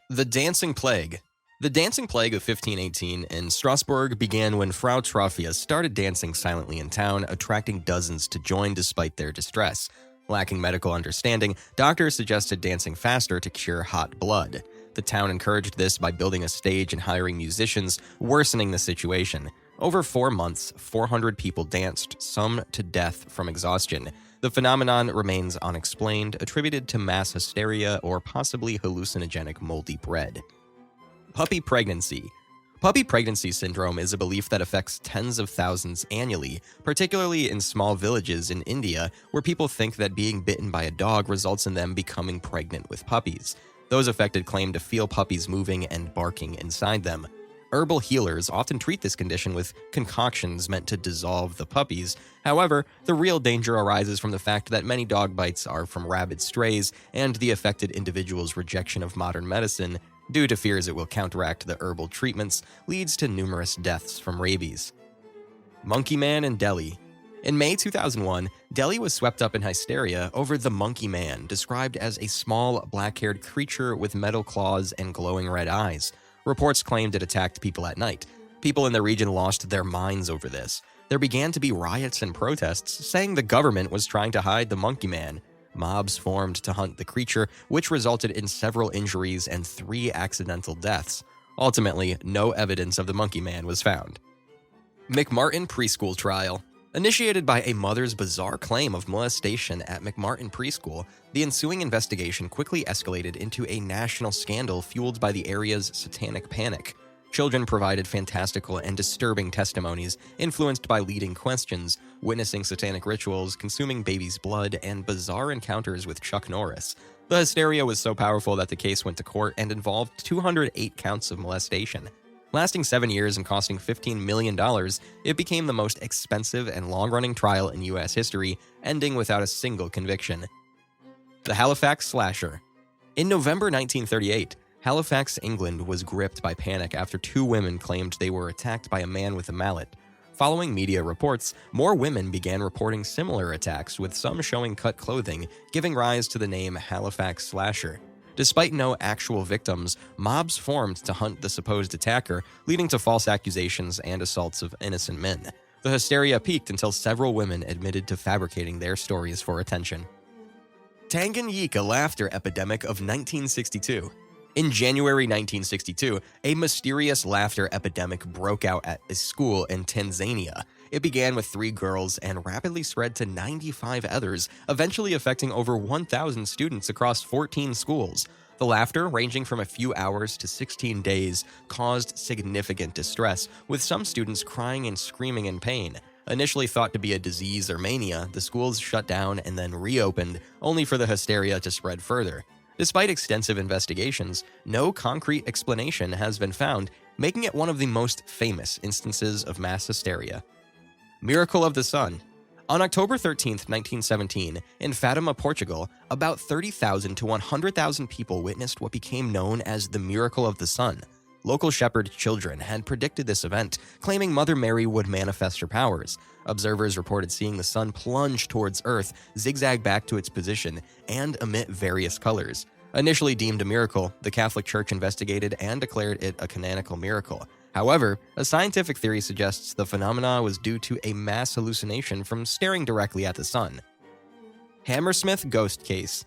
The Dancing Plague. The Dancing Plague of 1518 in Strasbourg began when Frau Trophia started dancing silently in town, attracting dozens to join despite their distress. Lacking medical understanding, doctors suggested dancing faster to cure hot blood. The town encouraged this by building a stage and hiring musicians, worsening the situation. Over 4 months, 400 people danced, some to death from exhaustion. The phenomenon remains unexplained, attributed to mass hysteria or possibly hallucinogenic moldy bread. Puppy pregnancy. Puppy pregnancy syndrome is a belief that affects tens of thousands annually, particularly in small villages in India, where people think that being bitten by a dog results in them becoming pregnant with puppies. Those affected claim to feel puppies moving and barking inside them. Herbal healers often treat this condition with concoctions meant to dissolve the puppies. However, the real danger arises from the fact that many dog bites are from rabid strays and the affected individual's rejection of modern medicine, due to fears it will counteract the herbal treatments, leads to numerous deaths from rabies. Monkey Man in Delhi. In May 2001, Delhi was swept up in hysteria over the Monkey Man, described as a small, black-haired creature with metal claws and glowing red eyes. Reports claimed it attacked people at night. People in the region lost their minds over this. There began to be riots and protests, saying the government was trying to hide the Monkey Man. Mobs formed to hunt the creature, which resulted in several injuries and 3 accidental deaths. Ultimately, no evidence of the Monkey Man was found. McMartin Preschool Trial. Initiated by a mother's bizarre claim of molestation at McMartin Preschool, the ensuing investigation quickly escalated into a national scandal fueled by the area's satanic panic. Children provided fantastical and disturbing testimonies, influenced by leading questions, witnessing satanic rituals, consuming babies' blood, and bizarre encounters with Chuck Norris. The hysteria was so powerful that the case went to court and involved 208 counts of molestation. Lasting 7 years and costing $15 million, it became the most expensive and long-running trial in U.S. history, ending without a single conviction. The Halifax Slasher. In November 1938, Halifax, England was gripped by panic after 2 women claimed they were attacked by a man with a mallet. Following media reports, more women began reporting similar attacks, with some showing cut clothing, giving rise to the name Halifax Slasher. Despite no actual victims, mobs formed to hunt the supposed attacker, leading to false accusations and assaults of innocent men. The hysteria peaked until several women admitted to fabricating their stories for attention. Tanganyika Laughter Epidemic of 1962. In January 1962, a mysterious laughter epidemic broke out at a school in Tanzania. It began with 3 girls and rapidly spread to 95 others, eventually affecting over 1,000 students across 14 schools. The laughter, ranging from a few hours to 16 days, caused significant distress, with some students crying and screaming in pain. Initially thought to be a disease or mania, the schools shut down and then reopened, only for the hysteria to spread further. Despite extensive investigations, no concrete explanation has been found, making it one of the most famous instances of mass hysteria. Miracle of the Sun. On October 13, 1917, in Fatima, Portugal, about 30,000 to 100,000 people witnessed what became known as the Miracle of the Sun. Local shepherd children had predicted this event, claiming Mother Mary would manifest her powers. Observers reported seeing the sun plunge towards Earth, zigzag back to its position, and emit various colors. Initially deemed a miracle, the Catholic Church investigated and declared it a canonical miracle. However, a scientific theory suggests the phenomena was due to a mass hallucination from staring directly at the sun. Hammersmith Ghost Case.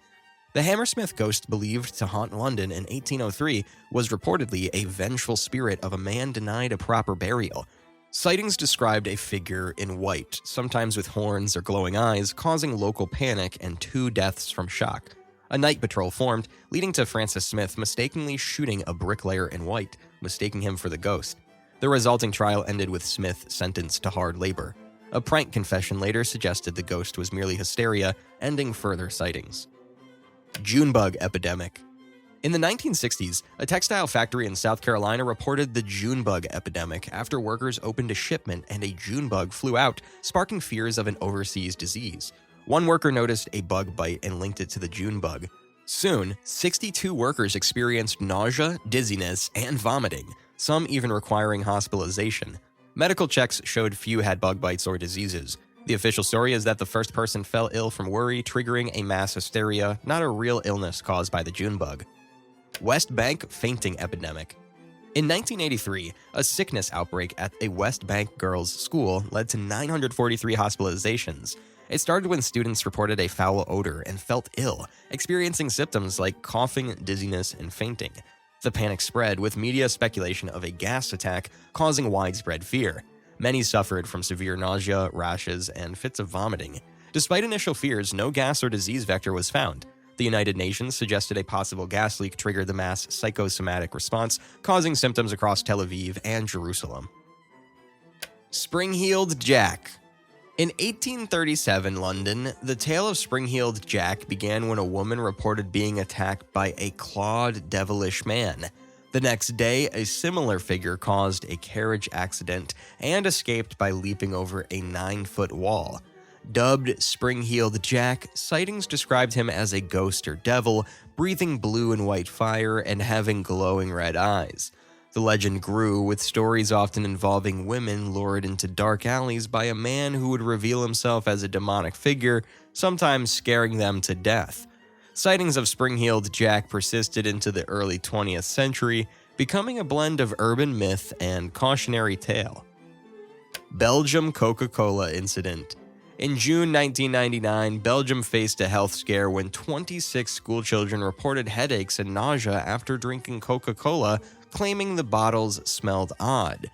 The Hammersmith ghost believed to haunt London in 1803 was reportedly a vengeful spirit of a man denied a proper burial. Sightings described a figure in white, sometimes with horns or glowing eyes, causing local panic and 2 deaths from shock. A night patrol formed, leading to Francis Smith mistakenly shooting a bricklayer in white, mistaking him for the ghost. The resulting trial ended with Smith sentenced to hard labor. A prank confession later suggested the ghost was merely hysteria, ending further sightings. Junebug Epidemic. In the 1960s, a textile factory in South Carolina reported the Junebug epidemic after workers opened a shipment and a Junebug flew out, sparking fears of an overseas disease. One worker noticed a bug bite and linked it to the Junebug. Soon, 62 workers experienced nausea, dizziness, and vomiting, some even requiring hospitalization. Medical checks showed few had bug bites or diseases. The official story is that the first person fell ill from worry, triggering a mass hysteria, not a real illness caused by the Junebug. West Bank fainting epidemic. In 1983, a sickness outbreak at a West Bank girls' school led to 943 hospitalizations. It started when students reported a foul odor and felt ill, experiencing symptoms like coughing, dizziness, and fainting. The panic spread, with media speculation of a gas attack causing widespread fear. Many suffered from severe nausea, rashes, and fits of vomiting. Despite initial fears, no gas or disease vector was found. The United Nations suggested a possible gas leak triggered the mass psychosomatic response, causing symptoms across Tel Aviv and Jerusalem. Spring-heeled Jack. In 1837 London, the tale of Spring-heeled Jack began when a woman reported being attacked by a clawed, devilish man. The next day, a similar figure caused a carriage accident and escaped by leaping over a 9-foot wall. Dubbed Spring-heeled Jack, sightings described him as a ghost or devil, breathing blue and white fire and having glowing red eyes. The legend grew, with stories often involving women lured into dark alleys by a man who would reveal himself as a demonic figure, sometimes scaring them to death. Sightings of Spring-heeled Jack persisted into the early 20th century, becoming a blend of urban myth and cautionary tale. Belgium Coca-Cola incident. In June 1999, Belgium faced a health scare when 26 schoolchildren reported headaches and nausea after drinking Coca-Cola, claiming the bottles smelled odd.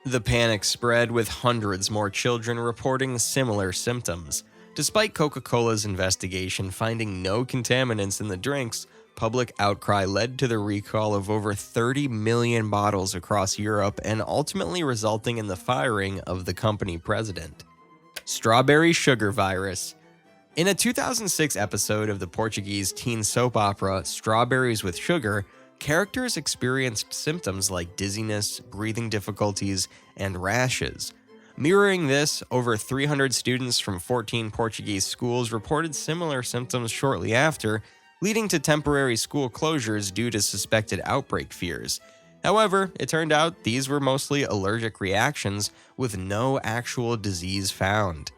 The panic spread, with hundreds more children reporting similar symptoms. Despite Coca-Cola's investigation finding no contaminants in the drinks, public outcry led to the recall of over 30 million bottles across Europe and ultimately resulting in the firing of the company president. Strawberry sugar virus. In a 2006 episode of the Portuguese teen soap opera Strawberries with Sugar, characters experienced symptoms like dizziness, breathing difficulties, and rashes. Mirroring this, over 300 students from 14 Portuguese schools reported similar symptoms shortly after, leading to temporary school closures due to suspected outbreak fears. However, it turned out these were mostly allergic reactions with no actual disease found.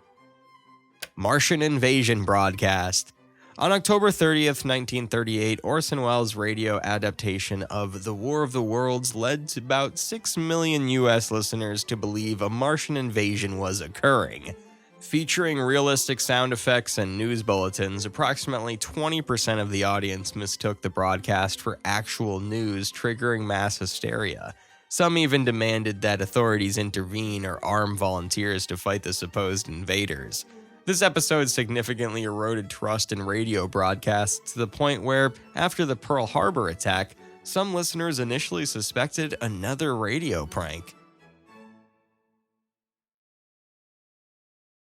Martian invasion broadcast. On October 30th, 1938, Orson Welles' radio adaptation of The War of the Worlds led to about 6 million US listeners to believe a Martian invasion was occurring. Featuring realistic sound effects and news bulletins, approximately 20% of the audience mistook the broadcast for actual news, triggering mass hysteria. Some even demanded that authorities intervene or arm volunteers to fight the supposed invaders. This episode significantly eroded trust in radio broadcasts to the point where, after the Pearl Harbor attack, some listeners initially suspected another radio prank.